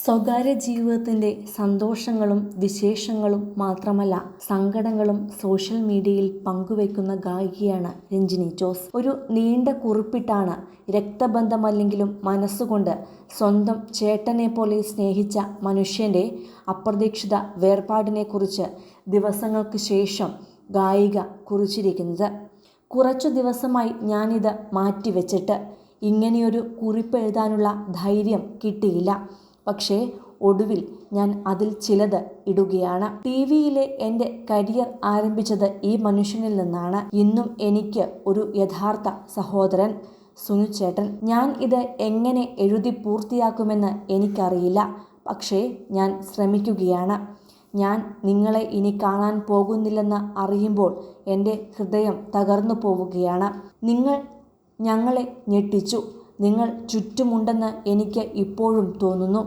സ്വകാര്യ ജീവിതത്തിൻ്റെ സന്തോഷങ്ങളും വിശേഷങ്ങളും മാത്രമല്ല സങ്കടങ്ങളും സോഷ്യൽ മീഡിയയിൽ പങ്കുവയ്ക്കുന്ന ഗായികയാണ് രഞ്ജിനി ജോസ്. ഒരു നീണ്ട കുറിപ്പിട്ടാണ് രക്തബന്ധമല്ലെങ്കിലും മനസ്സുകൊണ്ട് സ്വന്തം ചേട്ടനെ പോലെ സ്നേഹിച്ച മനുഷ്യൻ്റെ അപ്രതീക്ഷിത വേർപാടിനെക്കുറിച്ച് ദിവസങ്ങൾക്ക് ശേഷം ഗായിക കുറിച്ചിരിക്കുന്നത്. കുറച്ചു ദിവസമായി ഞാനിത് മാറ്റിവെച്ചിട്ട് ഇങ്ങനെയൊരു കുറിപ്പ് എഴുതാനുള്ള ധൈര്യം കിട്ടിയില്ല. പക്ഷേ ഒടുവിൽ ഞാൻ അതിൽ ചിലത് ഇടുകയാണ്. TV-യിലെ എൻ്റെ കരിയർ ആരംഭിച്ചത് ഈ മനുഷ്യനിൽ നിന്നാണ്. ഇന്നും എനിക്ക് ഒരു യഥാർത്ഥ സഹോദരൻ സുനു ചേട്ടൻ. ഞാൻ ഇത് എങ്ങനെ എഴുതി പൂർത്തിയാക്കുമെന്ന് എനിക്കറിയില്ല. പക്ഷേ ഞാൻ ശ്രമിക്കുകയാണ്. ഞാൻ നിങ്ങളെ ഇനി കാണാൻ പോകുന്നില്ലെന്ന് അറിയുമ്പോൾ എൻ്റെ ഹൃദയം തകർന്നു പോവുകയാണ്. നിങ്ങൾ ഞങ്ങളെ ഞെട്ടിച്ചു. നിങ്ങൾ ചുറ്റുമുണ്ടെന്ന് എനിക്ക് ഇപ്പോഴും തോന്നുന്നു.